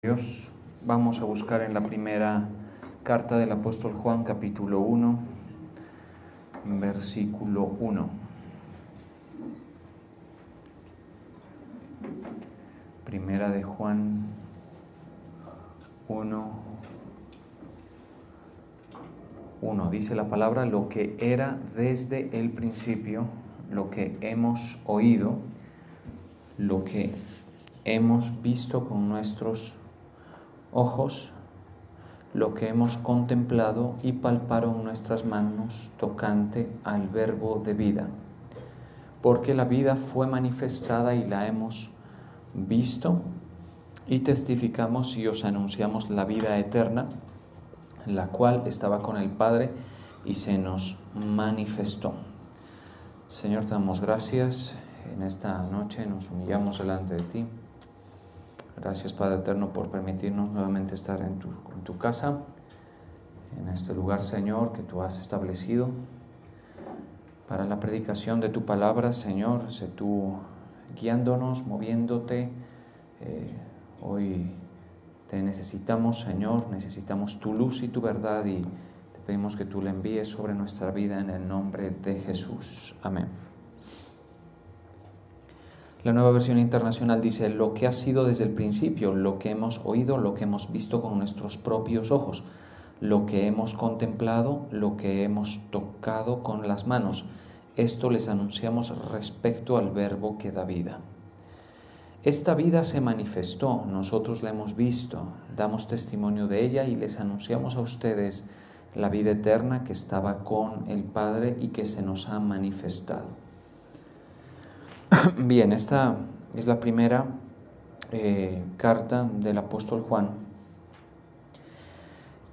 Dios, vamos a buscar en la primera carta del apóstol Juan, capítulo 1, versículo 1. Primera de Juan 1, 1. Dice la palabra: lo que era desde el principio, lo que hemos oído, lo que hemos visto con nuestros ojos, lo que hemos contemplado y palparon nuestras manos tocante al verbo de vida. Porque la vida fue manifestada y la hemos visto y testificamos y os anunciamos la vida eterna, la cual estaba con el Padre y se nos manifestó. Señor, te damos gracias. En esta noche nos humillamos delante de ti. Gracias, Padre eterno, por permitirnos nuevamente estar en tu casa, en este lugar, Señor, que tú has establecido para la predicación de tu palabra. Señor, sé tú guiándonos, moviéndote. Hoy te necesitamos, Señor, necesitamos tu luz y tu verdad, y te pedimos que tú la envíes sobre nuestra vida en el nombre de Jesús. Amén. La Nueva Versión Internacional dice: lo que ha sido desde el principio, lo que hemos oído, lo que hemos visto con nuestros propios ojos, lo que hemos contemplado, lo que hemos tocado con las manos. Esto les anunciamos respecto al verbo que da vida. Esta vida se manifestó, nosotros la hemos visto, damos testimonio de ella y les anunciamos a ustedes la vida eterna que estaba con el Padre y que se nos ha manifestado. Bien, esta es la primera carta del apóstol Juan,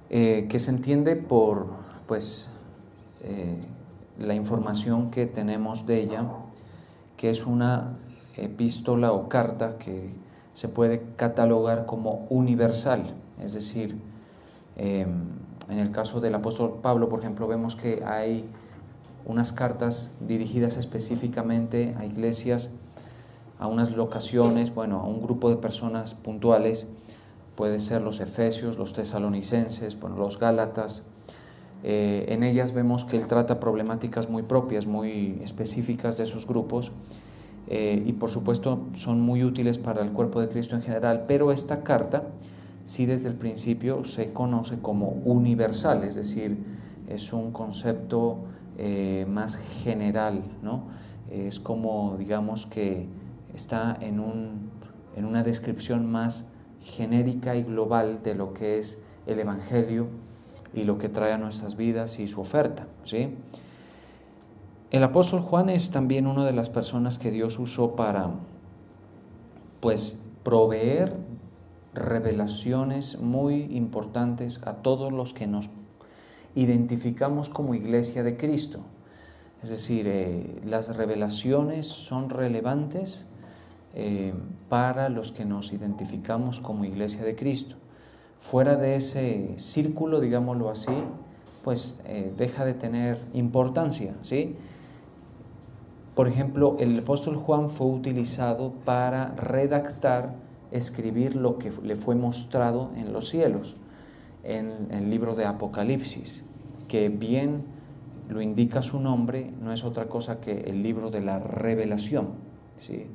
que se entiende por la información que tenemos de ella, que es una epístola o carta que se puede catalogar como universal. Es decir, en el caso del apóstol Pablo, por ejemplo, vemos que hay unas cartas dirigidas específicamente a iglesias, a unas locaciones, a un grupo de personas puntuales. Puede ser los efesios, los tesalonicenses, los gálatas. En ellas vemos que él trata problemáticas muy propias, muy específicas de esos grupos, y por supuesto son muy útiles para el cuerpo de Cristo en general, pero esta carta sí desde el principio se conoce como universal, es decir, es un concepto más general, ¿no? Es como, digamos, que está en una descripción más genérica y global de lo que es el Evangelio y lo que trae a nuestras vidas y su oferta, ¿sí? El apóstol Juan es también una de las personas que Dios usó para, proveer revelaciones muy importantes a todos los que nos identificamos como Iglesia de Cristo. Es decir, las revelaciones son relevantes para los que nos identificamos como Iglesia de Cristo. Fuera de ese círculo, digámoslo así, deja de tener importancia, ¿sí? Por ejemplo, el apóstol Juan fue utilizado para redactar, escribir lo que le fue mostrado en los cielos, en el libro de Apocalipsis, que bien lo indica su nombre, no es otra cosa que el libro de la revelación, ¿sí?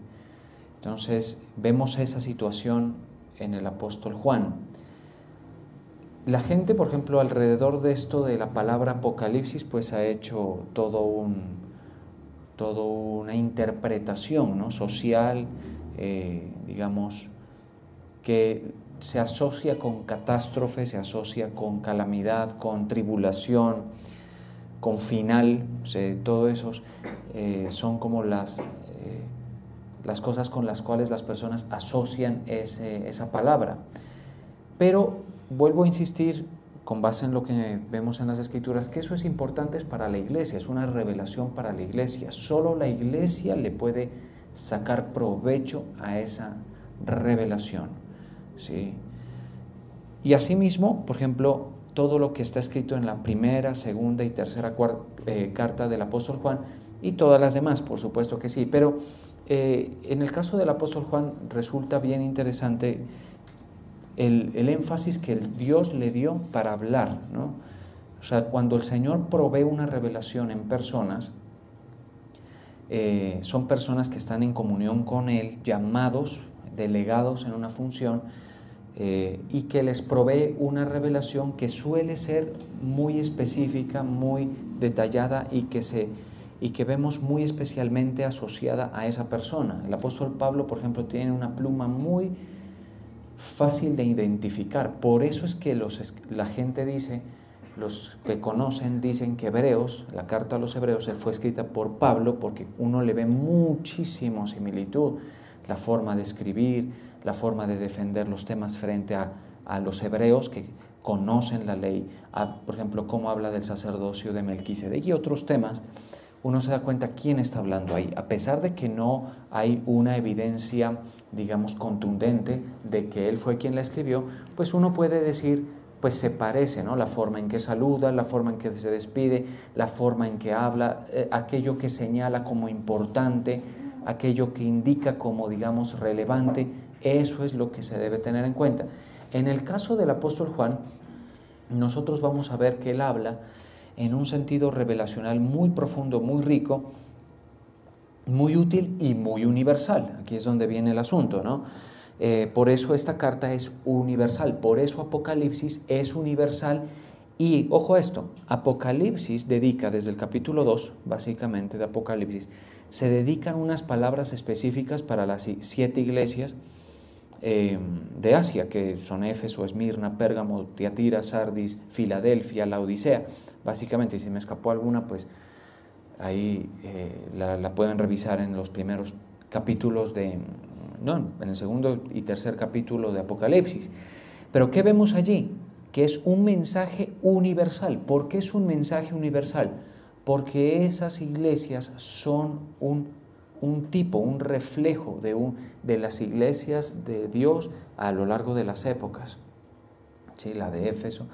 Entonces vemos esa situación en el apóstol Juan. La gente, por ejemplo, alrededor de esto de la palabra Apocalipsis, ha hecho toda una interpretación, ¿no?, social, digamos, que se asocia con catástrofe, se asocia con calamidad, con tribulación, con final. Todo eso son como las cosas con las cuales las personas asocian esa palabra. Pero vuelvo a insistir, con base en lo que vemos en las Escrituras, que eso es importante para la iglesia, es una revelación para la iglesia. Solo la iglesia le puede sacar provecho a esa revelación, ¿sí? Y asimismo, por ejemplo, todo lo que está escrito en la primera, segunda y tercera carta del apóstol Juan, y todas las demás, por supuesto que sí, pero en el caso del apóstol Juan resulta bien interesante el énfasis que Dios le dio para hablar, ¿no? O sea, cuando el Señor provee una revelación en personas, son personas que están en comunión con Él, llamados, delegados en una función, y que les provee una revelación que suele ser muy específica, muy detallada y que vemos muy especialmente asociada a esa persona. El apóstol Pablo, por ejemplo, tiene una pluma muy fácil de identificar. Por eso es que la gente dice, los que conocen dicen que Hebreos, la carta a los Hebreos, fue escrita por Pablo, porque uno le ve muchísima similitud, la forma de escribir, la forma de defender los temas frente a los hebreos que conocen la ley, por ejemplo, cómo habla del sacerdocio de Melquisedec y otros temas. Uno se da cuenta quién está hablando ahí, a pesar de que no hay una evidencia, digamos, contundente de que él fue quien la escribió, pues uno puede decir, pues se parece, ¿no? La forma en que saluda, la forma en que se despide, la forma en que habla, aquello que señala como importante, aquello que indica como, digamos, relevante, eso es lo que se debe tener en cuenta. En el caso del apóstol Juan, nosotros vamos a ver que él habla en un sentido revelacional muy profundo, muy rico, muy útil y muy universal. Aquí es donde viene el asunto, ¿no? Por eso esta carta es universal, por eso Apocalipsis es universal. Y ojo a esto, Apocalipsis dedica desde el capítulo 2, básicamente de Apocalipsis, se dedican unas palabras específicas para las 7 iglesias de Asia, que son Éfeso, Esmirna, Pérgamo, Tiatira, Sardis, Filadelfia, Laodicea. Básicamente, si me escapó alguna, pues ahí la pueden revisar en los primeros capítulos en el segundo y tercer capítulo de Apocalipsis. Pero ¿qué vemos allí? Que es un mensaje universal. ¿Por qué es un mensaje universal? Porque esas iglesias son un tipo, un reflejo de las iglesias de Dios a lo largo de las épocas. ¿Sí? La de Éfeso,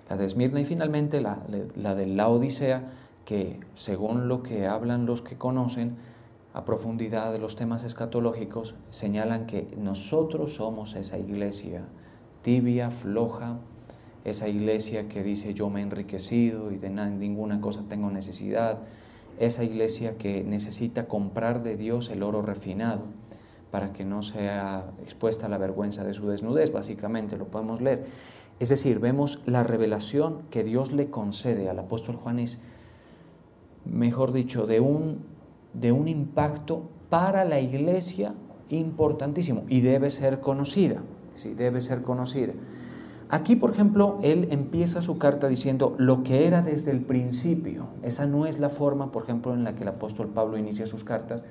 la de Esmirna y finalmente la de Laodicea, que según lo que hablan los que conocen a profundidad de los temas escatológicos, señalan que nosotros somos esa iglesia tibia, floja, esa iglesia que dice yo me he enriquecido y de ninguna cosa tengo necesidad, esa iglesia que necesita comprar de Dios el oro refinado para que no sea expuesta a la vergüenza de su desnudez, básicamente lo podemos leer. Es decir, vemos la revelación que Dios le concede al apóstol Juan es, mejor dicho, de un impacto para la iglesia importantísimo y debe ser conocida, sí, debe ser conocida. Aquí, por ejemplo, él empieza su carta diciendo lo que era desde el principio. Esa no es la forma, por ejemplo, en la que el apóstol Pablo inicia sus cartas.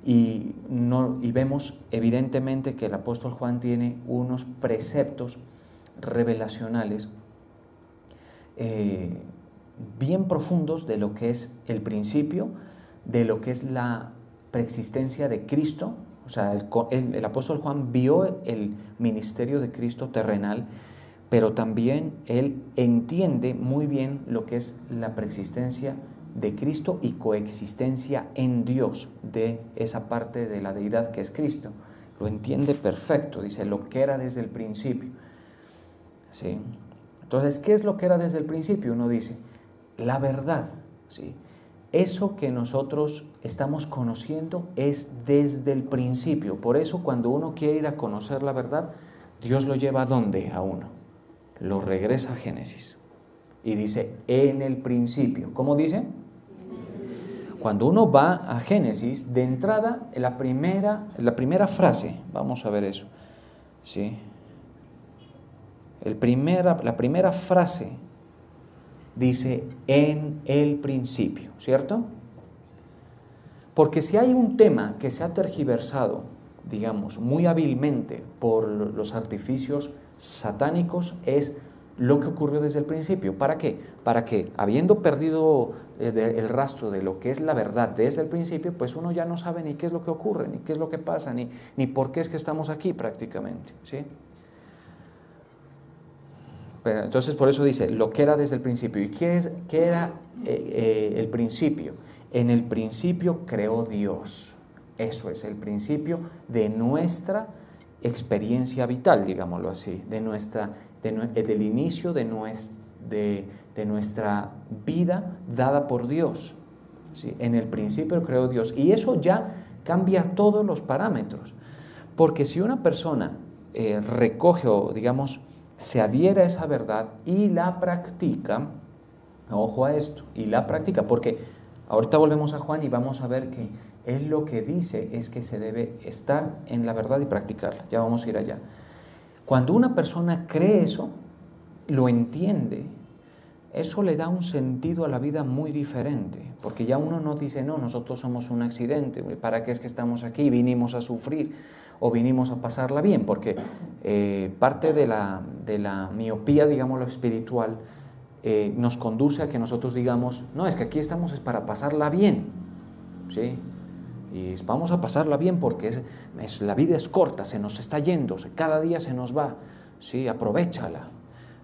Y vemos evidentemente que el apóstol Juan tiene unos preceptos revelacionales bien profundos de lo que es el principio, de lo que es la preexistencia de Cristo. O sea, el apóstol Juan vio el ministerio de Cristo terrenal, pero también él entiende muy bien lo que es la preexistencia de Cristo y coexistencia en Dios de esa parte de la deidad que es Cristo. Lo entiende perfecto, dice lo que era desde el principio. ¿Sí? Entonces, ¿qué es lo que era desde el principio? Uno dice, la verdad. ¿Sí? Eso que nosotros estamos conociendo es desde el principio. Por eso cuando uno quiere ir a conocer la verdad, Dios lo lleva ¿a dónde? A uno. Lo regresa a Génesis y dice en el principio. ¿Cómo dice? Cuando uno va a Génesis, de entrada, la primera frase, vamos a ver eso, ¿sí? La primera frase dice en el principio, ¿cierto? Porque si hay un tema que se ha tergiversado, digamos, muy hábilmente por los artificios satánicos, es lo que ocurrió desde el principio. ¿Para qué? Para que, habiendo perdido el rastro de lo que es la verdad desde el principio, pues uno ya no sabe ni qué es lo que ocurre, ni qué es lo que pasa, ni por qué es que estamos aquí prácticamente, ¿sí? Pero, entonces, por eso dice, lo que era desde el principio. ¿Y qué era el principio? En el principio creó Dios. Eso es el principio de nuestra experiencia vital, digámoslo así, del inicio de nuestra vida dada por Dios. ¿Sí? En el principio creó Dios, y eso ya cambia todos los parámetros, porque si una persona recoge o, digamos, se adhiere a esa verdad y la practica, ojo a esto, y la practica, porque ahorita volvemos a Juan y vamos a ver que él lo que dice es que se debe estar en la verdad y practicarla. Ya vamos a ir allá. Cuando una persona cree eso, lo entiende, eso le da un sentido a la vida muy diferente, porque ya uno no dice, no, nosotros somos un accidente, ¿para qué es que estamos aquí? Vinimos a sufrir o vinimos a pasarla bien, porque parte de la miopía, digámoslo, espiritual, nos conduce a que nosotros digamos, no, es que aquí estamos es para pasarla bien, ¿sí? Y vamos a pasarla bien porque la vida es corta, se nos está yendo, cada día se nos va, ¿sí? Aprovéchala.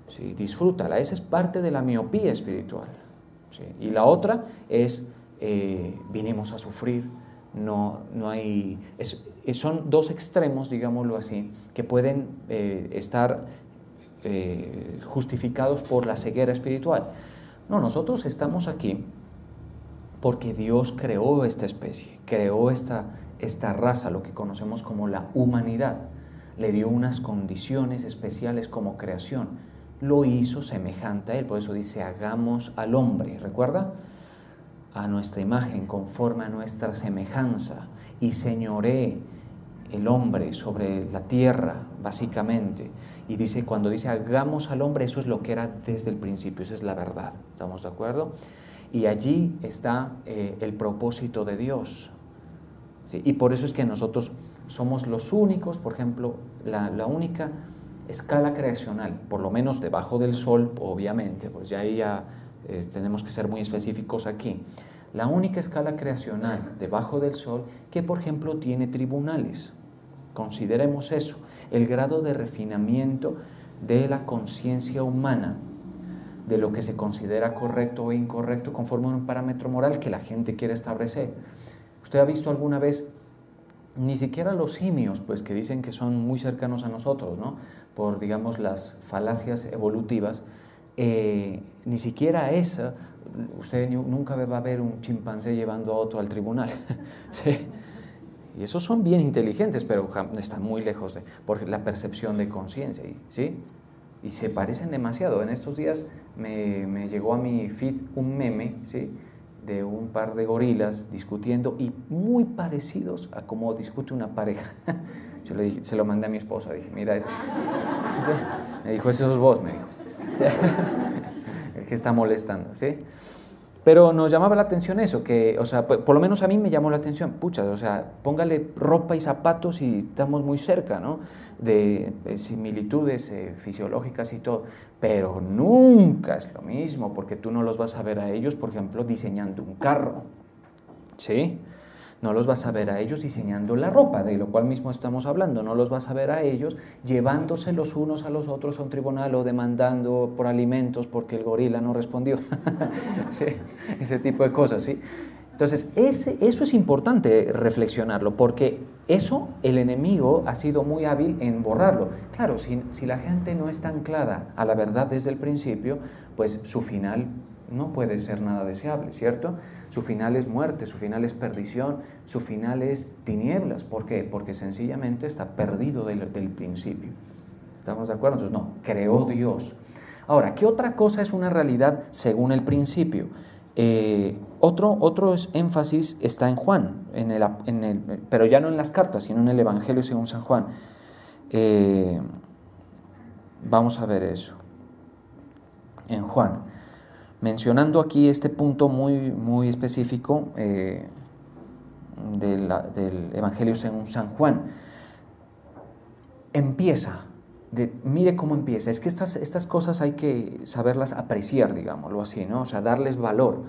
Sí, disfrútala. Esa es parte de la miopía espiritual. ¿Sí? Y la otra es, vinimos a sufrir, no hay... son dos extremos, digámoslo así, que pueden estar justificados por la ceguera espiritual. No, nosotros estamos aquí porque Dios creó esta especie, creó esta raza, lo que conocemos como la humanidad. Le dio unas condiciones especiales como creación. Lo hizo semejante a Él, por eso dice, hagamos al hombre, ¿recuerda? A nuestra imagen, conforme a nuestra semejanza, y señoree el hombre sobre la tierra, básicamente. Y dice, cuando dice hagamos al hombre, eso es lo que era desde el principio, esa es la verdad, ¿estamos de acuerdo? Y allí está el propósito de Dios. ¿Sí? Y por eso es que nosotros somos los únicos, por ejemplo, la única escala creacional, por lo menos debajo del sol, obviamente, pues ya ahí tenemos que ser muy específicos aquí. La única escala creacional debajo del sol que, por ejemplo, tiene tribunales. Consideremos eso, el grado de refinamiento de la conciencia humana, de lo que se considera correcto o incorrecto conforme a un parámetro moral que la gente quiere establecer. ¿Usted ha visto alguna vez, ni siquiera los simios, pues que dicen que son muy cercanos a nosotros, ¿no? Por, digamos, las falacias evolutivas, ni siquiera esa, usted nunca va a ver un chimpancé llevando a otro al tribunal, ¿sí? Y esos son bien inteligentes, pero están muy lejos por la percepción de conciencia, ¿sí? Y se parecen demasiado. En estos días me llegó a mi feed un meme, ¿sí?, de un par de gorilas discutiendo y muy parecidos a cómo discute una pareja. Yo le dije, se lo mandé a mi esposa, dije, mira, me dijo, ese sos vos, me dijo. El que está molestando, ¿sí? Pero nos llamaba la atención eso, que, o sea, por lo menos a mí me llamó la atención, pucha, o sea, póngale ropa y zapatos y estamos muy cerca, ¿no?, de similitudes fisiológicas y todo, pero nunca es lo mismo, porque tú no los vas a ver a ellos, por ejemplo, diseñando un carro, ¿sí? No los vas a ver a ellos diseñando la ropa, de lo cual mismo estamos hablando, no los vas a ver a ellos llevándose los unos a los otros a un tribunal o demandando por alimentos porque el gorila no respondió, ¿sí? Ese tipo de cosas, ¿sí? Entonces, eso es importante reflexionarlo, porque eso el enemigo ha sido muy hábil en borrarlo. Claro, si la gente no está anclada a la verdad desde el principio, pues su final no puede ser nada deseable, ¿cierto? Su final es muerte, su final es perdición, su final es tinieblas. ¿Por qué? Porque sencillamente está perdido del principio. ¿Estamos de acuerdo? Entonces, no, creó Dios. Ahora, ¿qué otra cosa es una realidad según el principio? Otro énfasis está en Juan, pero ya no en las cartas, sino en el Evangelio según San Juan. Vamos a ver eso. En Juan, mencionando aquí este punto muy, muy específico del Evangelio según San Juan, mire cómo empieza. Es que estas cosas hay que saberlas apreciar, digámoslo así, ¿no? O sea, darles valor.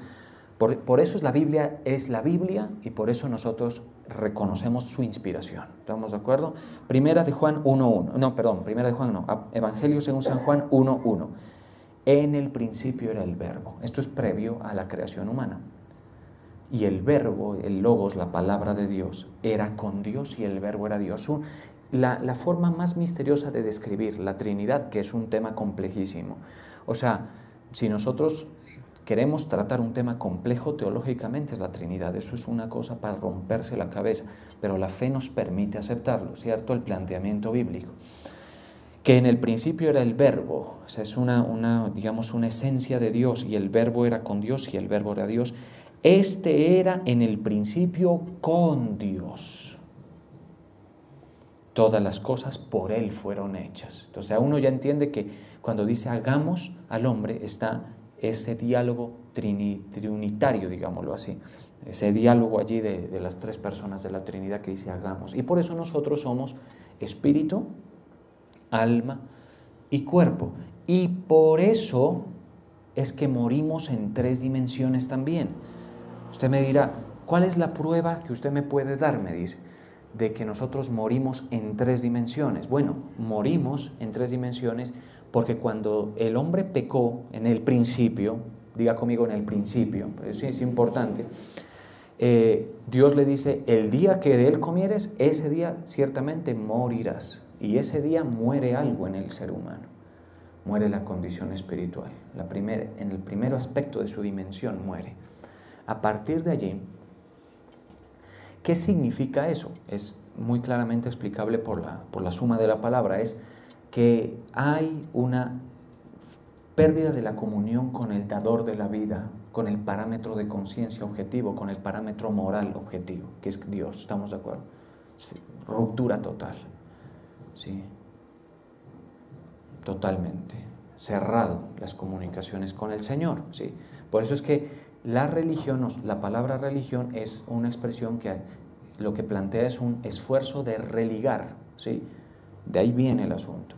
Por eso la Biblia y por eso nosotros reconocemos su inspiración. ¿Estamos de acuerdo? Primera de Juan 1:1. Evangelio según San Juan 1:1. En el principio era el verbo. Esto es previo a la creación humana. Y el verbo, el logos, la palabra de Dios, era con Dios y el verbo era Dios. la forma más misteriosa de describir la Trinidad, que es un tema complejísimo. O sea, si nosotros queremos tratar un tema complejo teológicamente, es la Trinidad. Eso es una cosa para romperse la cabeza, pero la fe nos permite aceptarlo, ¿cierto? El planteamiento bíblico. Que en el principio era el verbo, o sea, es digamos, una esencia de Dios, y el verbo era con Dios y el verbo era Dios. Este era en el principio con Dios. Todas las cosas por Él fueron hechas. Entonces uno ya entiende que cuando dice hagamos al hombre, está ese diálogo trinitario, digámoslo así, ese diálogo allí de las tres personas de la Trinidad que dice hagamos. Y por eso nosotros somos espíritu, alma y cuerpo. Y por eso es que morimos en tres dimensiones también. Usted me dirá, ¿cuál es la prueba que usted me puede dar? Me dice, de que nosotros morimos en tres dimensiones. Bueno, morimos en tres dimensiones porque cuando el hombre pecó en el principio, diga conmigo en el principio, eso es importante, Dios le dice, el día que de él comieres, ese día ciertamente morirás. Y ese día muere algo en el ser humano, muere la condición espiritual, en el primer aspecto de su dimensión muere. A partir de allí, ¿qué significa eso? Es muy claramente explicable por la suma de la palabra, es que hay una pérdida de la comunión con el dador de la vida, con el parámetro de conciencia objetivo, con el parámetro moral objetivo, que es Dios, ¿estamos de acuerdo? Sí, ruptura total, sí, totalmente, cerrado las comunicaciones con el Señor, sí. Por eso es que la religión, la palabra religión es una expresión que lo que plantea es un esfuerzo de religar, ¿sí? De ahí viene el asunto.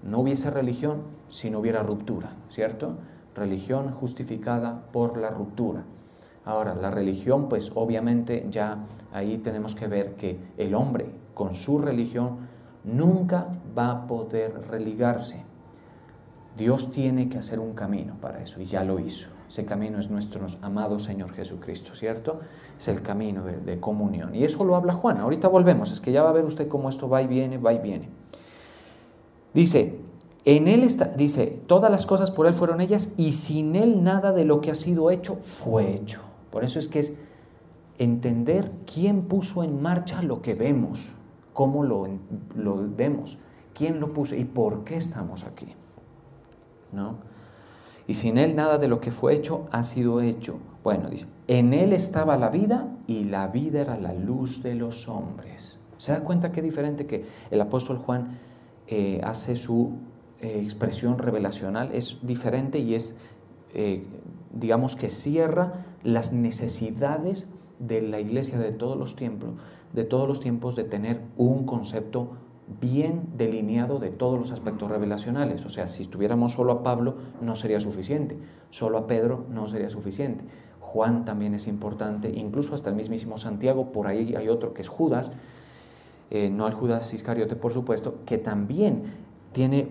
No hubiese religión si no hubiera ruptura, ¿cierto? Religión justificada por la ruptura. Ahora, la religión, pues obviamente ya ahí tenemos que ver que el hombre con su religión nunca va a poder religarse. Dios tiene que hacer un camino para eso y ya lo hizo. Ese camino es nuestro amado Señor Jesucristo, ¿cierto? Es el camino de comunión. Y eso lo habla Juan. Ahorita volvemos, es que ya va a ver usted cómo esto va y viene, va y viene. Dice, dice, todas las cosas por Él fueron hechas y sin Él nada de lo que ha sido hecho fue hecho. Por eso es que es entender quién puso en marcha lo que vemos, cómo lo vemos, quién lo puso y por qué estamos aquí, ¿no? Y sin Él nada de lo que fue hecho ha sido hecho. Bueno, dice, en Él estaba la vida y la vida era la luz de los hombres. ¿Se da cuenta qué diferente que el apóstol Juan hace su expresión revelacional? Es diferente y es, digamos que cierra las necesidades de la iglesia de todos los tiempos de tener un concepto bien delineado de todos los aspectos revelacionales. O sea, si estuviéramos solo a Pablo no sería suficiente, solo a Pedro no sería suficiente. Juan también es importante, incluso hasta el mismísimo Santiago, por ahí hay otro que es Judas, no al Judas Iscariote por supuesto, que también tiene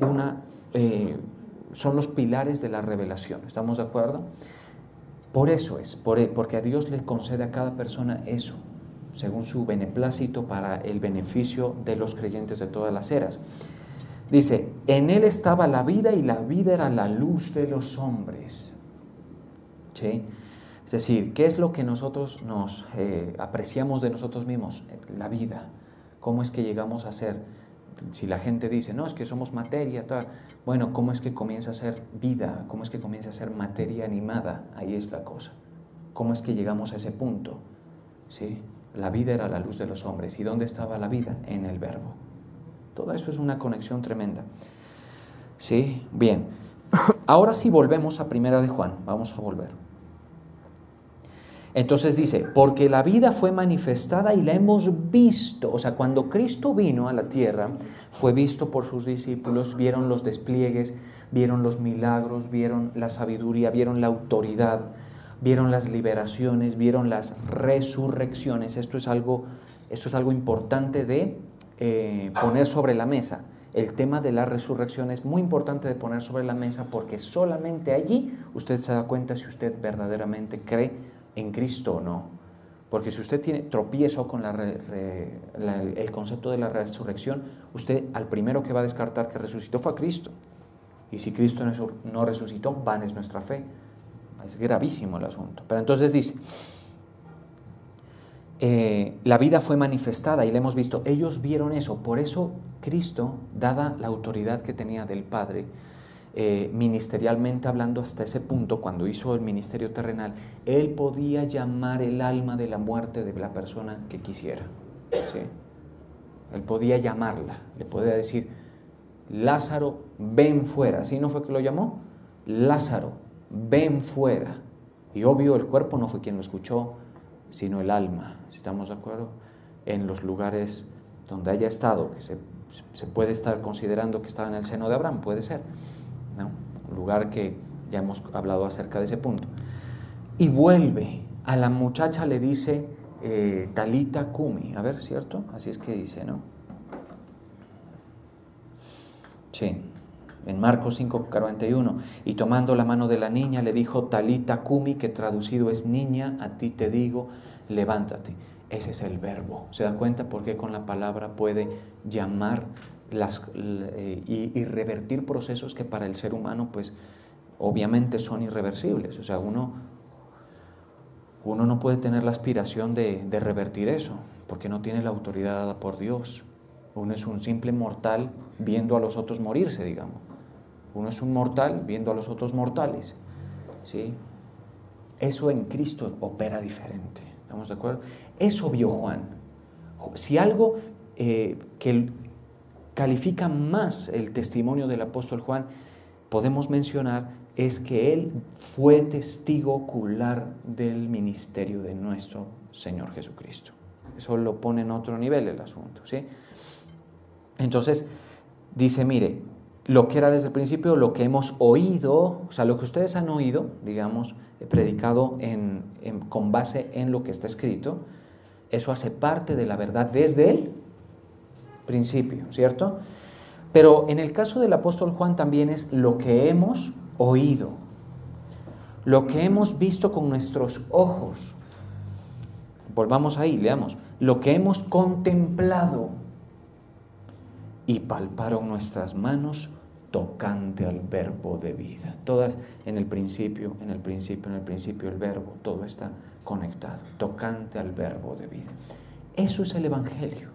son los pilares de la revelación, ¿estamos de acuerdo? Por eso es, porque a Dios le concede a cada persona eso, según su beneplácito para el beneficio de los creyentes de todas las eras. Dice, en Él estaba la vida y la vida era la luz de los hombres. ¿Sí? Es decir, ¿qué es lo que nosotros nos apreciamos de nosotros mismos? La vida. ¿Cómo es que llegamos a ser? Si la gente dice, no, es que somos materia, tal. Bueno, ¿cómo es que comienza a ser vida? ¿Cómo es que comienza a ser materia animada? Ahí es la cosa. ¿Cómo es que llegamos a ese punto? ¿Sí? La vida era la luz de los hombres. ¿Y dónde estaba la vida? En el verbo. Todo eso es una conexión tremenda. ¿Sí? Bien. Ahora sí volvemos a Primera de Juan. Vamos a volver. Entonces dice, porque la vida fue manifestada y la hemos visto. O sea, cuando Cristo vino a la tierra, fue visto por sus discípulos, vieron los despliegues, vieron los milagros, vieron la sabiduría, vieron la autoridad, vieron las liberaciones, vieron las resurrecciones. Esto es algo importante de poner sobre la mesa. El tema de la resurrección es muy importante de poner sobre la mesa porque solamente allí usted se da cuenta si usted verdaderamente cree en Cristo o no. Porque si usted tiene tropiezo con el concepto de la resurrección, usted al primero que va a descartar que resucitó fue a Cristo. Y si Cristo no resucitó, vana es nuestra fe. Es gravísimo el asunto. Pero entonces dice, la vida fue manifestada y la hemos visto. Ellos vieron eso. Por eso Cristo, dada la autoridad que tenía del Padre, ministerialmente hablando hasta ese punto, cuando hizo el ministerio terrenal, Él podía llamar el alma de la muerte de la persona que quisiera. ¿Sí? Él podía llamarla, le podía decir, Lázaro, ven fuera. ¿Sí no fue que lo llamó? Lázaro, ven fuera. Y obvio, el cuerpo no fue quien lo escuchó, sino el alma. ¿Sí estamos de acuerdo? En los lugares donde haya estado, que se puede estar considerando que estaba en el seno de Abraham, puede ser, ¿no? Un lugar que ya hemos hablado acerca de ese punto. Y vuelve, a la muchacha le dice, Talita Kumi, a ver, ¿cierto? Así es que dice, ¿no? Sí, en Marcos 5:41, y tomando la mano de la niña le dijo, Talita Kumi, que traducido es niña, a ti te digo, levántate. Ese es el verbo. ¿Se da cuenta por qué con la palabra puede llamar y revertir procesos que para el ser humano, pues, obviamente son irreversibles? O sea, uno no puede tener la aspiración de revertir eso, porque no tiene la autoridad dada por Dios. Uno es un simple mortal viendo a los otros morirse, digamos. Uno es un mortal viendo a los otros mortales, ¿sí? Eso en Cristo opera diferente. ¿Estamos de acuerdo? Eso vio Juan. Si algo que califica más el testimonio del apóstol Juan, podemos mencionar, es que él fue testigo ocular del ministerio de nuestro Señor Jesucristo. Eso lo pone en otro nivel el asunto, ¿sí? Entonces, dice, mire, lo que era desde el principio, lo que hemos oído, o sea, lo que ustedes han oído, digamos, predicado con base en lo que está escrito, eso hace parte de la verdad desde el principio, ¿cierto? Pero en el caso del apóstol Juan también es lo que hemos oído, lo que hemos visto con nuestros ojos. Volvamos ahí, leamos. Lo que hemos contemplado y palparon nuestras manos tocante al verbo de vida. Todas en el principio, el verbo, todo está conectado, tocante al verbo de vida. Eso es el Evangelio.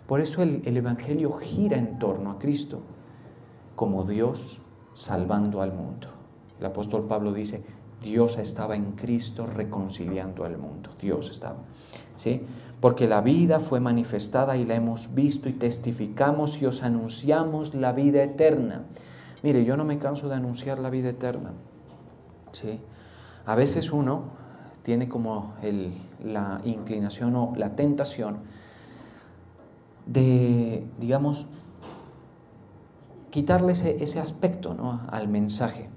Por eso el Evangelio gira en torno a Cristo como Dios salvando al mundo. El apóstol Pablo dice, Dios estaba en Cristo reconciliando al mundo. Dios estaba, ¿sí? Porque la vida fue manifestada y la hemos visto y testificamos y os anunciamos la vida eterna. Mire, yo no me canso de anunciar la vida eterna, ¿sí? A veces uno tiene como la inclinación o la tentación de, digamos, quitarle ese aspecto, ¿no?, al mensaje.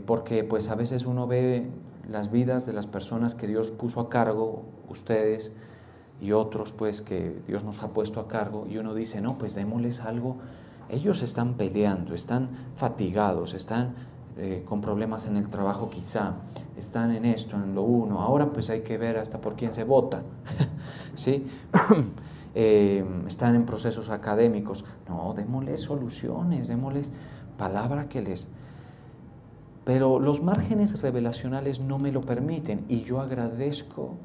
Porque pues a veces uno ve las vidas de las personas que Dios puso a cargo, ustedes y otros pues que Dios nos ha puesto a cargo, y uno dice, no, pues démosles algo. Ellos están peleando, están fatigados, están con problemas en el trabajo quizá, están en esto, en lo uno, ahora pues hay que ver hasta por quién se vota, ¿sí? Están en procesos académicos. No, démosles soluciones, démosles palabra que les... Pero los márgenes revelacionales no me lo permiten, y yo agradezco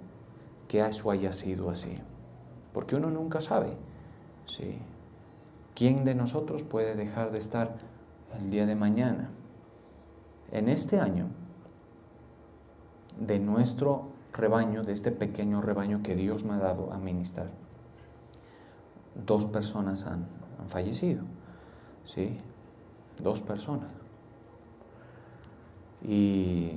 que eso haya sido así, porque uno nunca sabe, ¿sí?, quién de nosotros puede dejar de estar el día de mañana. En este año, de nuestro rebaño, de este pequeño rebaño que Dios me ha dado a ministrar, 2 personas han fallecido, ¿sí? 2 personas. Y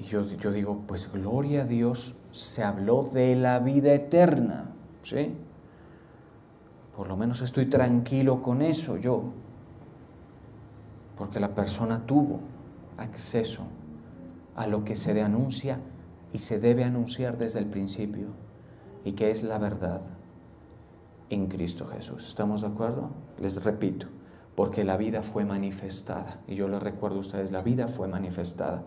yo digo, pues gloria a Dios, se habló de la vida eterna, ¿sí? Por lo menos estoy tranquilo con eso yo, porque la persona tuvo acceso a lo que se le anuncia y se debe anunciar desde el principio, y que es la verdad en Cristo Jesús. ¿Estamos de acuerdo? Les repito, porque la vida fue manifestada, y yo les recuerdo a ustedes, la vida fue manifestada.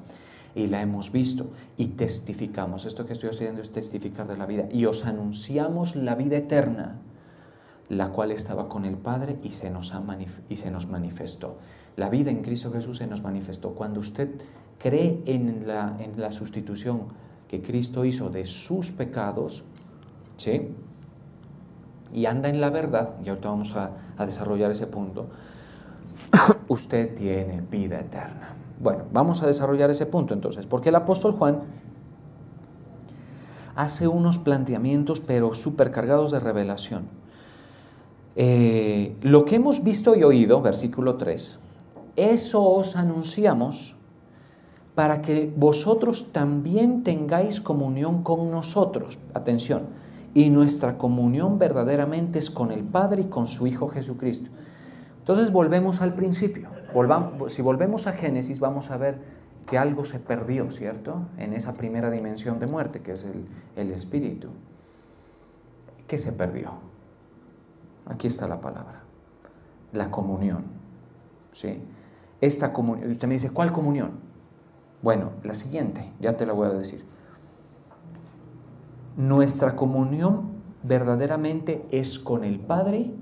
y la hemos visto y testificamos. Esto que estoy haciendo es testificar de la vida. Y os anunciamos la vida eterna, la cual estaba con el Padre y se nos manifestó. La vida en Cristo Jesús se nos manifestó. Cuando usted cree en la sustitución que Cristo hizo de sus pecados, ¿sí?, y anda en la verdad, y ahorita vamos a desarrollar ese punto, usted tiene vida eterna. Bueno, vamos a desarrollar ese punto entonces, porque el apóstol Juan hace unos planteamientos pero súper cargados de revelación. Lo que hemos visto y oído, versículo 3, eso os anunciamos para que vosotros también tengáis comunión con nosotros. Atención, y nuestra comunión verdaderamente es con el Padre y con su Hijo Jesucristo. Entonces volvemos al principio. Si volvemos a Génesis, vamos a ver que algo se perdió, ¿cierto?, en esa primera dimensión de muerte, que es el espíritu. ¿Qué se perdió? Aquí está la palabra, la comunión, ¿sí? Esta comunión, usted me dice, ¿cuál comunión? Bueno, la siguiente, ya te la voy a decir. Nuestra comunión verdaderamente es con el Padre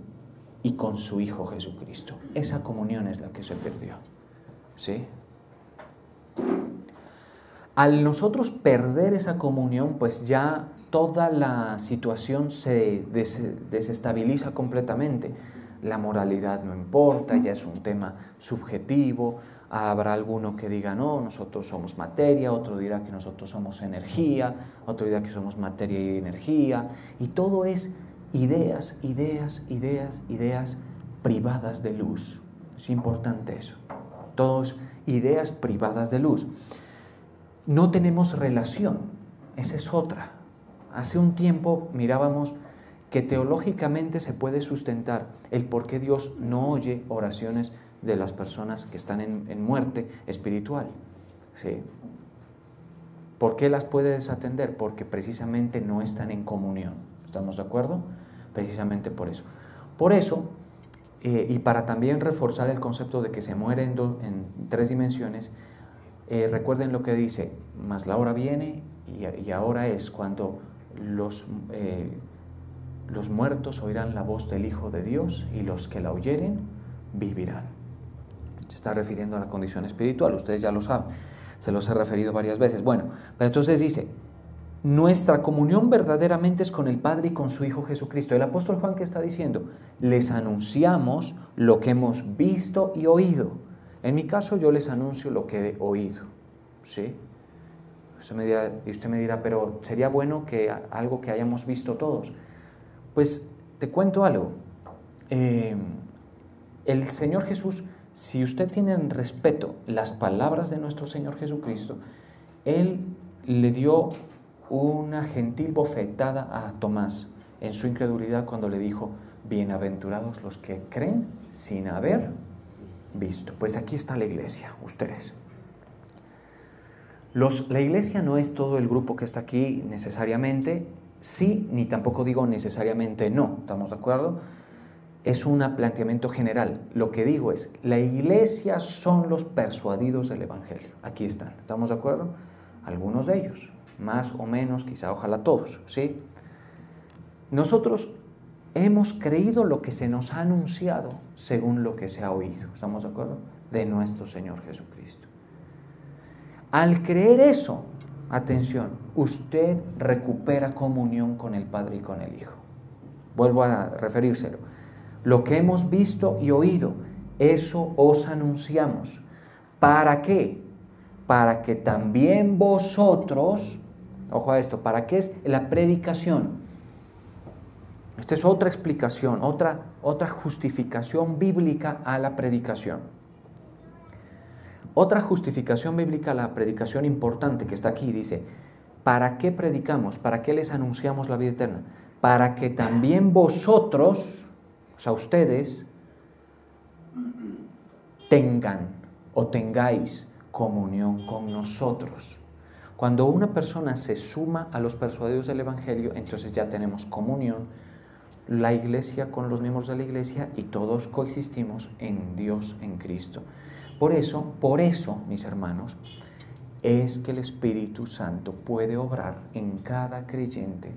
y con su Hijo Jesucristo. Esa comunión es la que se perdió, ¿sí? Al nosotros perder esa comunión, pues ya toda la situación se desestabiliza completamente. La moralidad no importa, ya es un tema subjetivo. Habrá alguno que diga, no, nosotros somos materia, otro dirá que nosotros somos energía, otro dirá que somos materia y energía, y todo es ideas privadas de luz. Es importante eso. Todos ideas privadas de luz. No tenemos relación, esa es otra. Hace un tiempo mirábamos que teológicamente se puede sustentar el por qué Dios no oye oraciones de las personas que están en muerte espiritual, ¿sí? ¿Por qué las puede desatender? Porque precisamente no están en comunión. ¿Estamos de acuerdo? Precisamente por eso. Por eso, y para también reforzar el concepto de que se muere en 3 dimensiones, recuerden lo que dice, mas la hora viene y ahora es cuando los muertos oirán la voz del Hijo de Dios y los que la oyeren vivirán. Se está refiriendo a la condición espiritual, ustedes ya lo saben, se los he referido varias veces. Bueno, pero entonces dice, nuestra comunión verdaderamente es con el Padre y con su Hijo Jesucristo. El apóstol Juan, ¿qué está diciendo? Les anunciamos lo que hemos visto y oído. En mi caso, yo les anuncio lo que he oído, ¿sí? Usted me dirá, pero sería bueno que algo que hayamos visto todos. Pues te cuento algo. El Señor Jesús, si usted tiene en respeto las palabras de nuestro Señor Jesucristo, Él le dio una gentil bofetada a Tomás en su incredulidad cuando le dijo, bienaventurados los que creen sin haber visto. Pues aquí está la iglesia, ustedes. La iglesia no es todo el grupo que está aquí necesariamente, sí, ni tampoco digo necesariamente no, ¿estamos de acuerdo? Es un planteamiento general. Lo que digo es, la iglesia son los persuadidos del Evangelio. Aquí están, ¿estamos de acuerdo? Algunos de ellos, más o menos, quizá ojalá todos, ¿sí? Nosotros hemos creído lo que se nos ha anunciado según lo que se ha oído, ¿estamos de acuerdo? De nuestro Señor Jesucristo. Al creer eso, atención, usted recupera comunión con el Padre y con el Hijo. Vuelvo a referírselo. Lo que hemos visto y oído, eso os anunciamos. ¿Para qué? Para que también vosotros, ojo a esto, ¿para qué es la predicación? Esta es otra explicación, otra justificación bíblica a la predicación. Otra justificación bíblica a la predicación importante que está aquí, dice, ¿para qué predicamos? ¿Para qué les anunciamos la vida eterna? Para que también vosotros, o sea, ustedes, tengan o tengáis comunión con nosotros. Cuando una persona se suma a los persuadidos del Evangelio, entonces ya tenemos comunión, la iglesia con los miembros de la iglesia, y todos coexistimos en Dios, en Cristo. Por eso, mis hermanos, es que el Espíritu Santo puede obrar en cada creyente,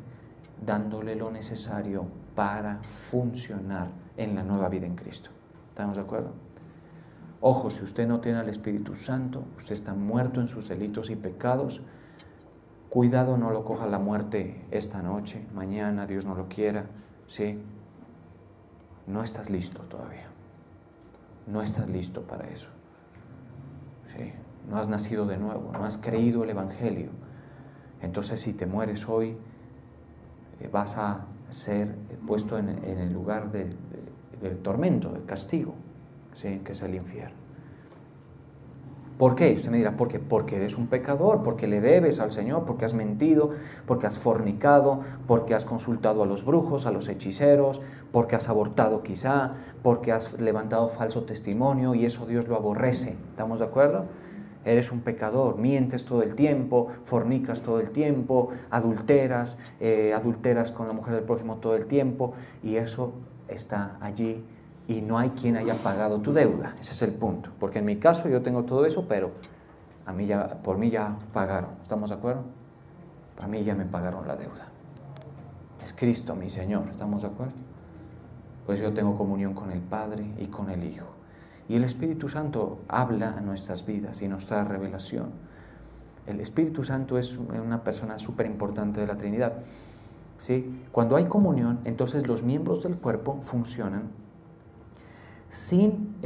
dándole lo necesario para funcionar en la nueva vida en Cristo. ¿Estamos de acuerdo? Ojo, si usted no tiene al Espíritu Santo, usted está muerto en sus delitos y pecados. Cuidado, no lo coja la muerte esta noche, mañana, Dios no lo quiera, ¿sí? No estás listo todavía. No estás listo para eso. ¿Sí? No has nacido de nuevo, no has creído el Evangelio. Entonces, si te mueres hoy, vas a ser puesto en el lugar del tormento, del castigo, ¿sí? Que es el infierno. ¿Por qué? Usted me dirá, ¿por qué? Porque eres un pecador, porque le debes al Señor, porque has mentido, porque has fornicado, porque has consultado a los brujos, a los hechiceros, porque has abortado quizá, porque has levantado falso testimonio y eso Dios lo aborrece. ¿Estamos de acuerdo? Eres un pecador, mientes todo el tiempo, fornicas todo el tiempo, adulteras con la mujer del prójimo todo el tiempo y eso está allí. Y no hay quien haya pagado tu deuda. Ese es el punto. Porque en mi caso yo tengo todo eso, pero por mí ya pagaron. ¿Estamos de acuerdo? A mí ya me pagaron la deuda. Es Cristo mi Señor. ¿Estamos de acuerdo? Pues yo tengo comunión con el Padre y con el Hijo. Y el Espíritu Santo habla a nuestras vidas y nos da revelación. El Espíritu Santo es una persona súper importante de la Trinidad. ¿Sí? Cuando hay comunión, entonces los miembros del cuerpo funcionan sin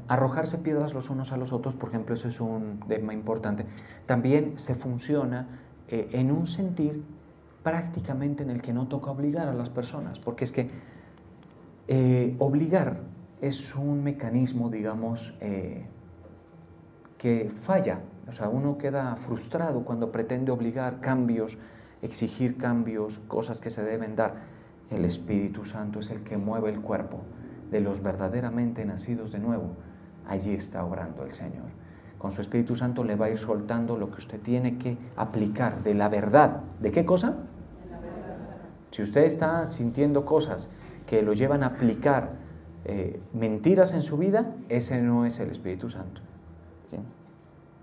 arrojarse piedras los unos a los otros. Por ejemplo, eso es un tema importante. También se funciona en un sentir prácticamente en el que no toca obligar a las personas, porque es que obligar es un mecanismo, digamos, que falla. O sea, uno queda frustrado cuando pretende obligar cambios, exigir cambios, cosas que se deben dar. El Espíritu Santo es el que mueve el cuerpo de los verdaderamente nacidos de nuevo. Allí está obrando el Señor. Con su Espíritu Santo le va a ir soltando lo que usted tiene que aplicar de la verdad. ¿De qué cosa? De la verdad. Si usted está sintiendo cosas que lo llevan a aplicar mentiras en su vida, ese no es el Espíritu Santo. ¿Sí?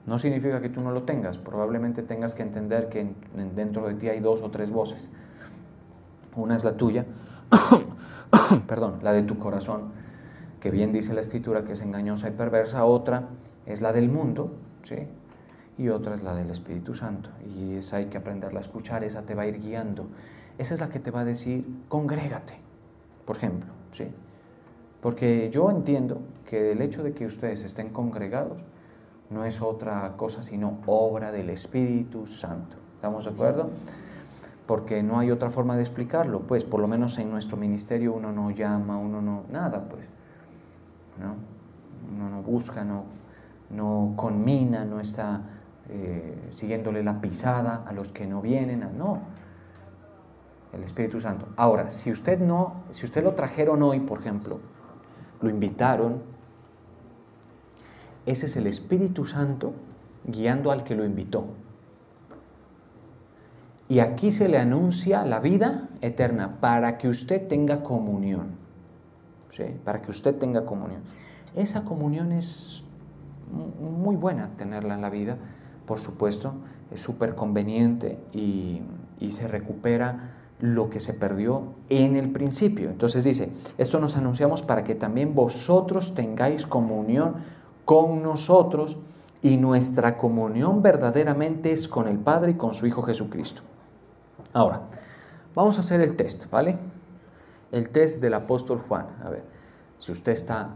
No significa que tú no lo tengas. Probablemente tengas que entender que dentro de ti hay 2 o 3 voces. Una es la tuya, perdón, la de tu corazón, que bien dice la Escritura que es engañosa y perversa. Otra es la del mundo, ¿sí? Y otra es la del Espíritu Santo. Y esa hay que aprenderla a escuchar, esa te va a ir guiando. Esa es la que te va a decir, congrégate, por ejemplo, ¿sí? Porque yo entiendo que el hecho de que ustedes estén congregados no es otra cosa sino obra del Espíritu Santo. ¿Estamos de acuerdo? Porque no hay otra forma de explicarlo, pues por lo menos en nuestro ministerio uno no llama, uno no, nada, pues, ¿no? Uno no busca, no conmina, no está siguiéndole la pisada a los que no vienen, no, el Espíritu Santo. Ahora, si usted lo trajeron hoy, por ejemplo, lo invitaron, ese es el Espíritu Santo guiando al que lo invitó. Y aquí se le anuncia la vida eterna para que usted tenga comunión. ¿Sí? Para que usted tenga comunión. Esa comunión es muy buena tenerla en la vida, por supuesto, es súper conveniente y se recupera lo que se perdió en el principio. Entonces dice, esto nos anunciamos para que también vosotros tengáis comunión con nosotros, y nuestra comunión verdaderamente es con el Padre y con su Hijo Jesucristo. Ahora, vamos a hacer el test, ¿vale? El test del apóstol Juan. A ver, si usted está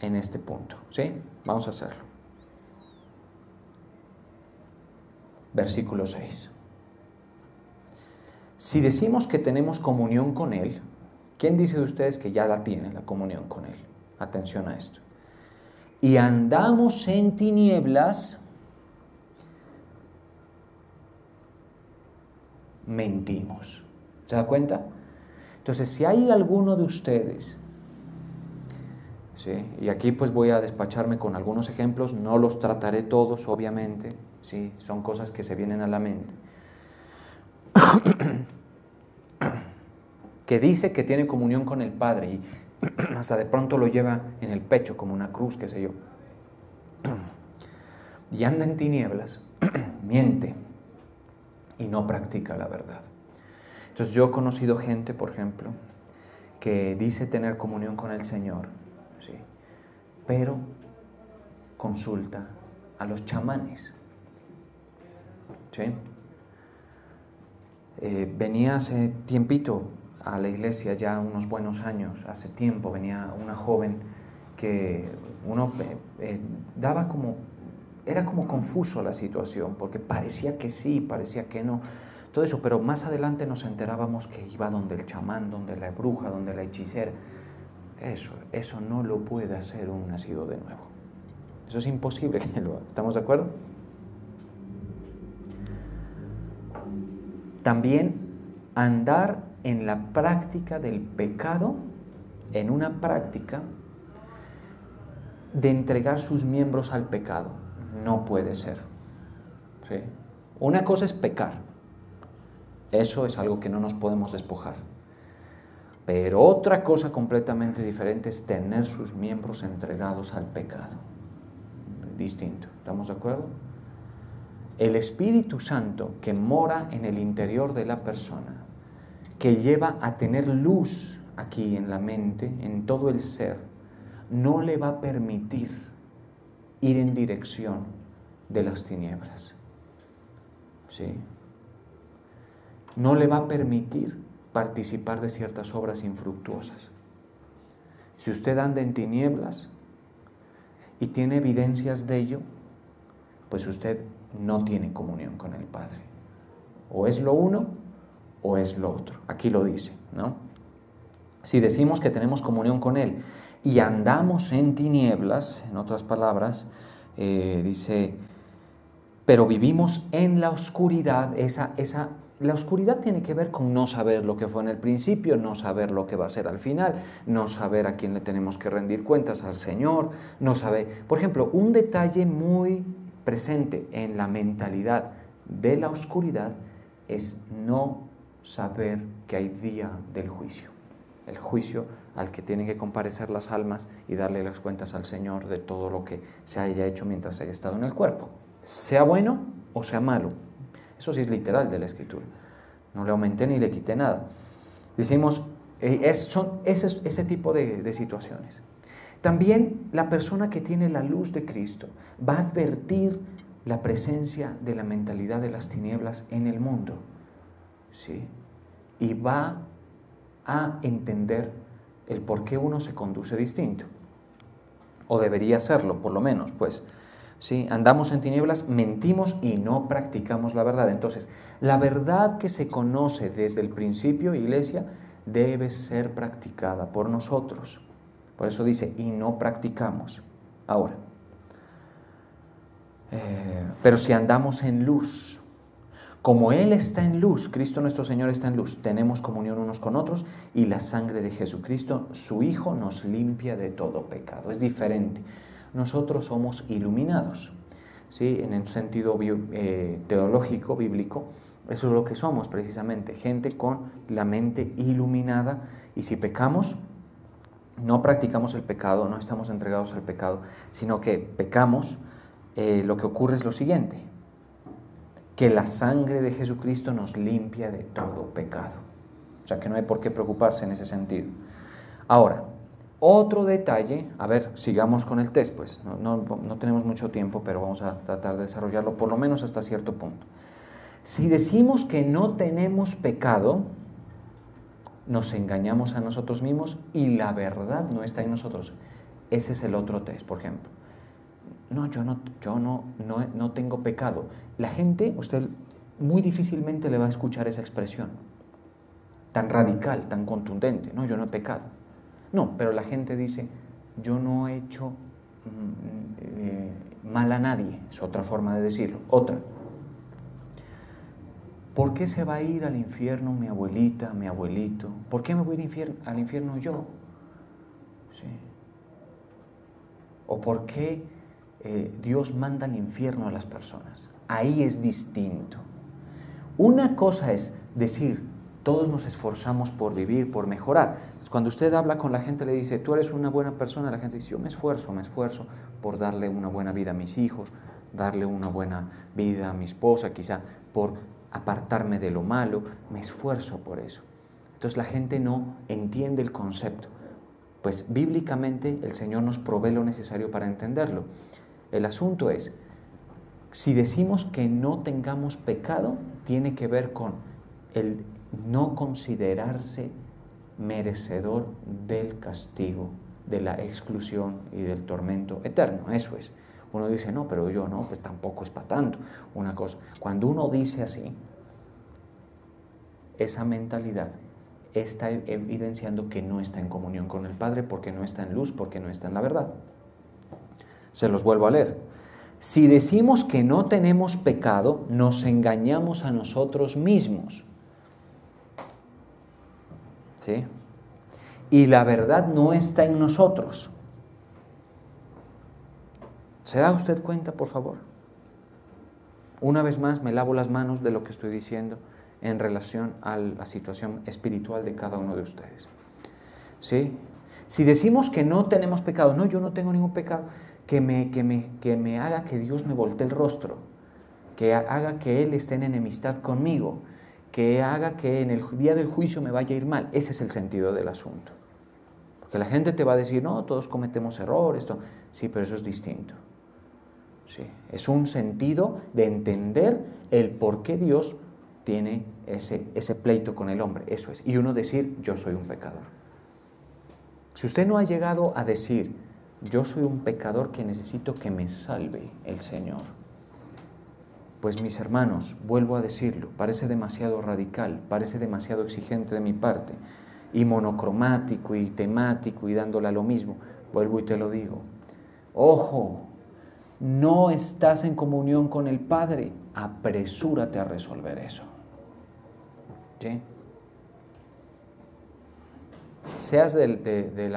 en este punto, ¿sí? Vamos a hacerlo. Versículo 6. Si decimos que tenemos comunión con Él, ¿quién dice de ustedes que ya la tiene, la comunión con Él? Atención a esto. Y andamos en tinieblas, mentimos. ¿Se da cuenta? Entonces, si hay alguno de ustedes, ¿sí? Y aquí pues voy a despacharme con algunos ejemplos, no los trataré todos, obviamente, ¿sí? Son cosas que se vienen a la mente. Que dice que tiene comunión con el Padre y hasta de pronto lo lleva en el pecho como una cruz, qué sé yo. Y anda en tinieblas, miente y no practica la verdad. Entonces yo he conocido gente, por ejemplo, que dice tener comunión con el Señor, ¿sí?, pero consulta a los chamanes, ¿sí? Venía hace tiempito a la iglesia, ya unos buenos años, hace tiempo, venía una joven que uno daba como, era como confuso la situación, porque parecía que sí, parecía que no, todo eso, pero más adelante nos enterábamos que iba donde el chamán, donde la bruja, donde la hechicera. Eso no lo puede hacer un nacido de nuevo. Eso es imposible que lo haga. ¿Estamos de acuerdo? También andar en la práctica del pecado, en una práctica de entregar sus miembros al pecado. No puede ser, ¿sí? Una cosa es pecar. Eso es algo que no nos podemos despojar. Pero otra cosa completamente diferente es tener sus miembros entregados al pecado. Distinto. ¿Estamos de acuerdo? El Espíritu Santo que mora en el interior de la persona, que lleva a tener luz aquí en la mente, en todo el ser, no le va a permitir ir en dirección de las tinieblas. ¿Sí? No le va a permitir participar de ciertas obras infructuosas. Si usted anda en tinieblas y tiene evidencias de ello, pues usted no tiene comunión con el Padre. O es lo uno o es lo otro. Aquí lo dice, ¿no? Si decimos que tenemos comunión con Él y andamos en tinieblas, en otras palabras, dice, pero vivimos en la oscuridad, la oscuridad tiene que ver con no saber lo que fue en el principio, no saber lo que va a ser al final, no saber a quién le tenemos que rendir cuentas, al Señor, no saber. Por ejemplo, un detalle muy presente en la mentalidad de la oscuridad es no saber que hay día del juicio. El juicio al que tienen que comparecer las almas y darle las cuentas al Señor de todo lo que se haya hecho mientras haya estado en el cuerpo, sea bueno o sea malo. Eso sí es literal de la Escritura. No le aumenté ni le quité nada. Decimos, son ese tipo de situaciones. También la persona que tiene la luz de Cristo va a advertir la presencia de la mentalidad de las tinieblas en el mundo, ¿sí? Y va a entender el por qué uno se conduce distinto. O debería serlo, por lo menos, pues. ¿Sí? Andamos en tinieblas, mentimos y no practicamos la verdad. Entonces, la verdad que se conoce desde el principio, iglesia, debe ser practicada por nosotros. Por eso dice, y no practicamos. Ahora, pero si andamos en luz, como Él está en luz, Cristo nuestro Señor está en luz, tenemos comunión unos con otros y la sangre de Jesucristo, su Hijo, nos limpia de todo pecado. Es diferente. Nosotros somos iluminados, ¿sí? En el sentido teológico, bíblico, eso es lo que somos precisamente, gente con la mente iluminada, y si pecamos, no practicamos el pecado, no estamos entregados al pecado, sino que pecamos, lo que ocurre es lo siguiente, que la sangre de Jesucristo nos limpia de todo pecado. O sea que no hay por qué preocuparse en ese sentido. Ahora, otro detalle, a ver, sigamos con el test, pues, no tenemos mucho tiempo, pero vamos a tratar de desarrollarlo por lo menos hasta cierto punto. Si decimos que no tenemos pecado, nos engañamos a nosotros mismos y la verdad no está en nosotros. Ese es el otro test, por ejemplo. No, yo no tengo pecado. La gente, usted muy difícilmente le va a escuchar esa expresión tan radical, tan contundente. No, yo no he pecado. No, pero la gente dice, yo no he hecho mal a nadie. Es otra forma de decirlo. Otra. ¿Por qué se va a ir al infierno mi abuelita, mi abuelito? ¿Por qué me voy al infierno yo? ¿Sí? ¿O por qué Dios manda al infierno a las personas? Ahí es distinto. Una cosa es decir, todos nos esforzamos por vivir, por mejorar. Cuando usted habla con la gente, le dice, tú eres una buena persona, la gente dice, yo me esfuerzo por darle una buena vida a mis hijos. darle una buena vida a mi esposa, quizá por apartarme de lo malo, me esfuerzo por eso. Entonces la gente no entiende el concepto. Pues bíblicamente el Señor nos provee lo necesario para entenderlo. El asunto es, si decimos que no tengamos pecado, tiene que ver con el no considerarse merecedor del castigo, de la exclusión y del tormento eterno. Eso es. Uno dice, no, pero yo no, pues tampoco es para tanto. Una cosa, cuando uno dice así, esa mentalidad está evidenciando que no está en comunión con el Padre, porque no está en luz, porque no está en la verdad. Se los vuelvo a leer. Si decimos que no tenemos pecado, nos engañamos a nosotros mismos. ¿Sí? Y la verdad no está en nosotros. ¿Se da usted cuenta, por favor? Una vez más me lavo las manos de lo que estoy diciendo en relación a la situación espiritual de cada uno de ustedes. ¿Sí? Si decimos que no tenemos pecado, no, yo no tengo ningún pecado, que me haga que Dios me voltee el rostro, que haga que Él esté en enemistad conmigo, que haga que en el día del juicio me vaya a ir mal. Ese es el sentido del asunto. Porque la gente te va a decir, no, todos cometemos errores. Sí, pero eso es distinto. Sí, es un sentido de entender el por qué Dios tiene ese pleito con el hombre. Eso es. Y uno decir, yo soy un pecador. Si usted no ha llegado a decir, yo soy un pecador que necesito que me salve el Señor, pues mis hermanos, vuelvo a decirlo, parece demasiado radical, parece demasiado exigente de mi parte, y monocromático y temático y dándole a lo mismo. Vuelvo y te lo digo. Ojo, no estás en comunión con el Padre, apresúrate a resolver eso. ¿Sí? Seas de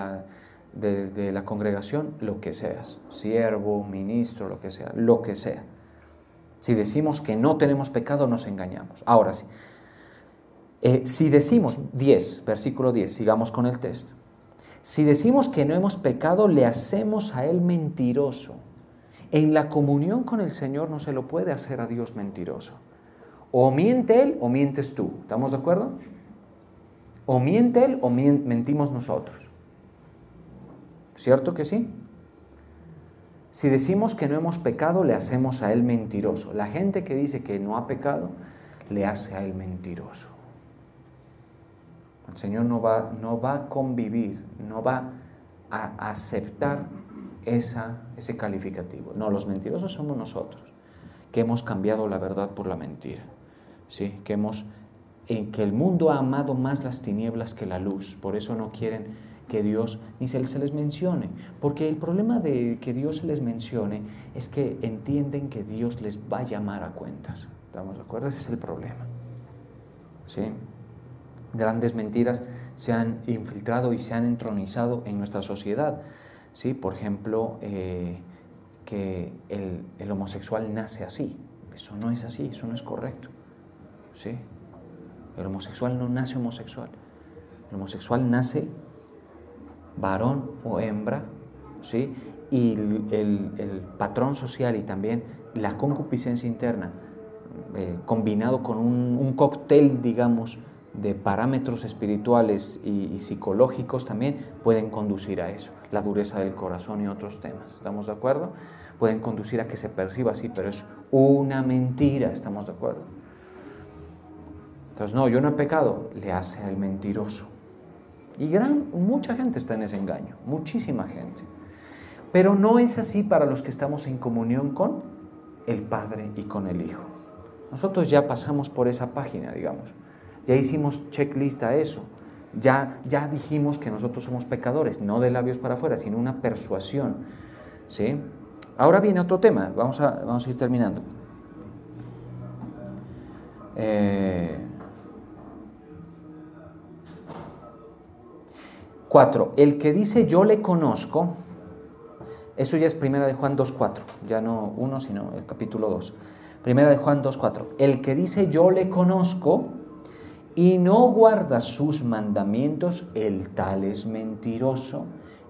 la congregación, lo que seas, siervo, ministro, lo que sea, lo que sea. Si decimos que no tenemos pecado, nos engañamos. Ahora sí, si decimos, 10, versículo 10, sigamos con el texto. Si decimos que no hemos pecado, le hacemos a Él mentiroso. En la comunión con el Señor no se lo puede hacer a Dios mentiroso. O miente Él o mientes tú. ¿Estamos de acuerdo? O miente Él o mentimos nosotros. ¿Cierto que sí? Si decimos que no hemos pecado, le hacemos a Él mentiroso. La gente que dice que no ha pecado, le hace a Él mentiroso. El Señor no va a convivir, no va a aceptar ese calificativo. No, los mentirosos somos nosotros, que hemos cambiado la verdad por la mentira. ¿Sí? Que el mundo ha amado más las tinieblas que la luz. Por eso no quieren que Dios ni se les mencione, porque el problema de que Dios se les mencione es que entienden que Dios les va a llamar a cuentas. ¿Estamos de acuerdo? Ese es el problema. ¿Sí? Grandes mentiras se han infiltrado y se han entronizado en nuestra sociedad. ¿Sí? Por ejemplo, que el homosexual nace así. Eso no es así, eso no es correcto. ¿Sí? El homosexual no nace homosexual. El homosexual nace varón o hembra, ¿sí? Y el patrón social y también la concupiscencia interna, combinado con un cóctel, digamos, de parámetros espirituales y psicológicos también, pueden conducir a eso. La dureza del corazón y otros temas, ¿estamos de acuerdo? Pueden conducir a que se perciba así, pero es una mentira, ¿estamos de acuerdo? Entonces, no, yo no he pecado, le hace al mentiroso. Y mucha gente está en ese engaño, muchísima gente. Pero no es así para los que estamos en comunión con el Padre y con el Hijo. Nosotros ya pasamos por esa página, digamos. Ya hicimos checklist a eso. Ya dijimos que nosotros somos pecadores, no de labios para afuera, sino una persuasión. ¿Sí? Ahora viene otro tema, vamos a ir terminando. 4. El que dice yo le conozco, eso ya es primera de Juan 2:4, ya no 1, sino el capítulo 2. Primera de Juan 2:4. El que dice yo le conozco y no guarda sus mandamientos, el tal es mentiroso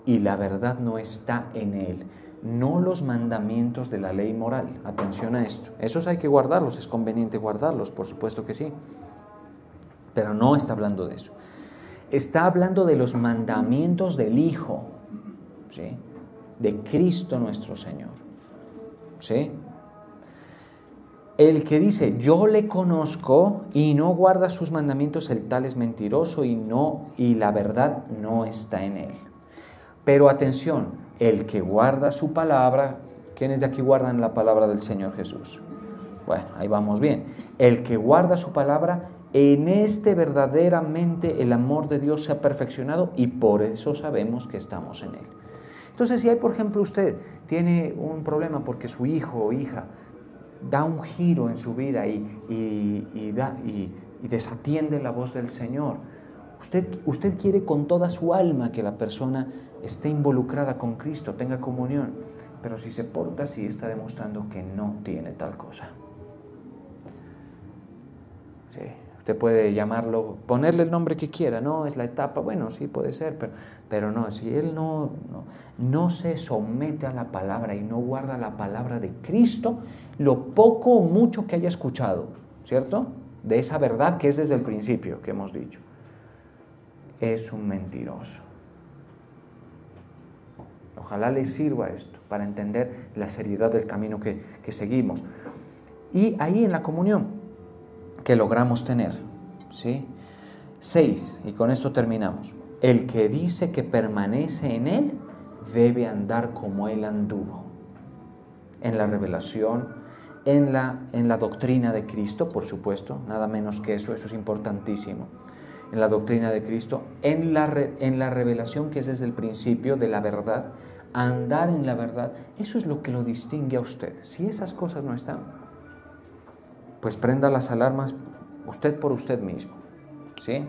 y la verdad no está en él. no los mandamientos de la ley moral. Atención a esto. Esos hay que guardarlos, es conveniente guardarlos, por supuesto que sí. Pero no está hablando de eso. Está hablando de los mandamientos del Hijo, ¿sí? De Cristo nuestro Señor, ¿sí? El que dice, yo le conozco y no guarda sus mandamientos, el tal es mentiroso y la verdad no está en él. Pero atención, el que guarda su palabra, ¿quiénes de aquí guardan la palabra del Señor Jesús? Bueno, ahí vamos bien. El que guarda su palabra, en este verdaderamente el amor de Dios se ha perfeccionado y por eso sabemos que estamos en él. Entonces, si hay, por ejemplo, usted tiene un problema porque su hijo o hija da un giro en su vida y desatiende la voz del Señor, usted quiere con toda su alma que la persona esté involucrada con Cristo, tenga comunión, pero si se porta así está demostrando que no tiene tal cosa. Sí, usted puede llamarlo, ponerle el nombre que quiera, no, es la etapa, bueno, sí puede ser, pero no, si él no se somete a la palabra y no guarda la palabra de Cristo, lo poco o mucho que haya escuchado, ¿cierto? De esa verdad que es desde el principio que hemos dicho, es un mentiroso. Ojalá les sirva esto para entender la seriedad del camino que seguimos. Y ahí en la comunión que logramos tener, ¿sí? 6, y con esto terminamos. El que dice que permanece en él debe andar como él anduvo. En la revelación, en la doctrina de Cristo, por supuesto, nada menos que eso es importantísimo. En la doctrina de Cristo, en la revelación que es desde el principio de la verdad, andar en la verdad, eso es lo que lo distingue a usted. Si esas cosas no están, pues prenda las alarmas usted por usted mismo, ¿sí?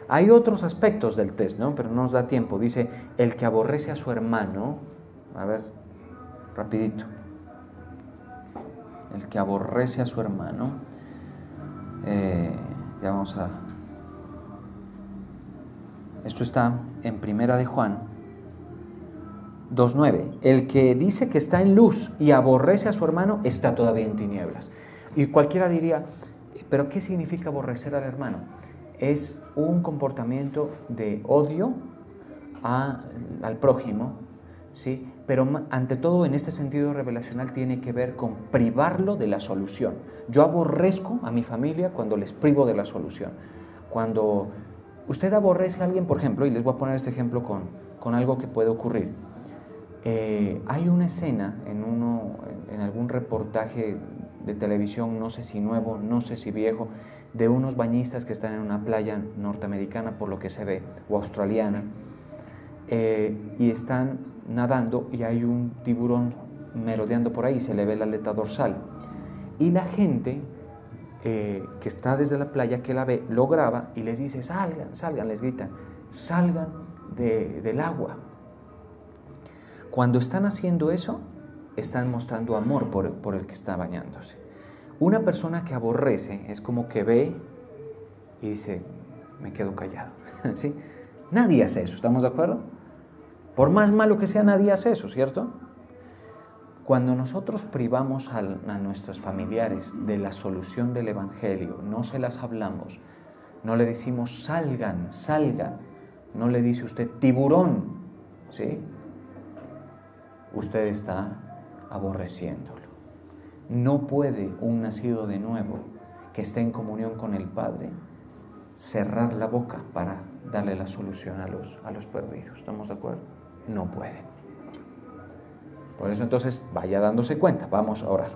Hay otros aspectos del test, ¿no? Pero no nos da tiempo. Dice, el que aborrece a su hermano, a ver, rapidito. El que aborrece a su hermano, ya vamos a... Esto está en Primera de Juan 2:9. El que dice que está en luz y aborrece a su hermano está todavía en tinieblas. Y cualquiera diría, ¿pero qué significa aborrecer al hermano? Es un comportamiento de odio al prójimo, ¿sí? Pero ante todo en este sentido revelacional tiene que ver con privarlo de la solución. Yo aborrezco a mi familia cuando les privo de la solución. Cuando usted aborrece a alguien, por ejemplo, y les voy a poner este ejemplo con algo que puede ocurrir. Hay una escena en algún reportaje de televisión, no sé si nuevo, no sé si viejo, de unos bañistas que están en una playa norteamericana, por lo que se ve, o australiana, y están nadando y hay un tiburón merodeando por ahí, se le ve la aleta dorsal. Y la gente que está desde la playa, que la ve, lo graba y les dice, salgan, salgan, les gritan, salgan del agua. Cuando están haciendo eso, están mostrando amor por el que está bañándose. Una persona que aborrece es como que ve y dice, me quedo callado. ¿Sí? Nadie hace eso, ¿estamos de acuerdo? Por más malo que sea, nadie hace eso, ¿cierto? Cuando nosotros privamos a nuestros familiares de la solución del Evangelio, no se las hablamos, no le decimos salgan, salgan, no le dice usted tiburón, ¿sí? Usted está aborreciéndolo. No puede un nacido de nuevo que esté en comunión con el Padre cerrar la boca para darle la solución a los perdidos. ¿Estamos de acuerdo? No puede. Por eso entonces vaya dándose cuenta. Vamos a orar.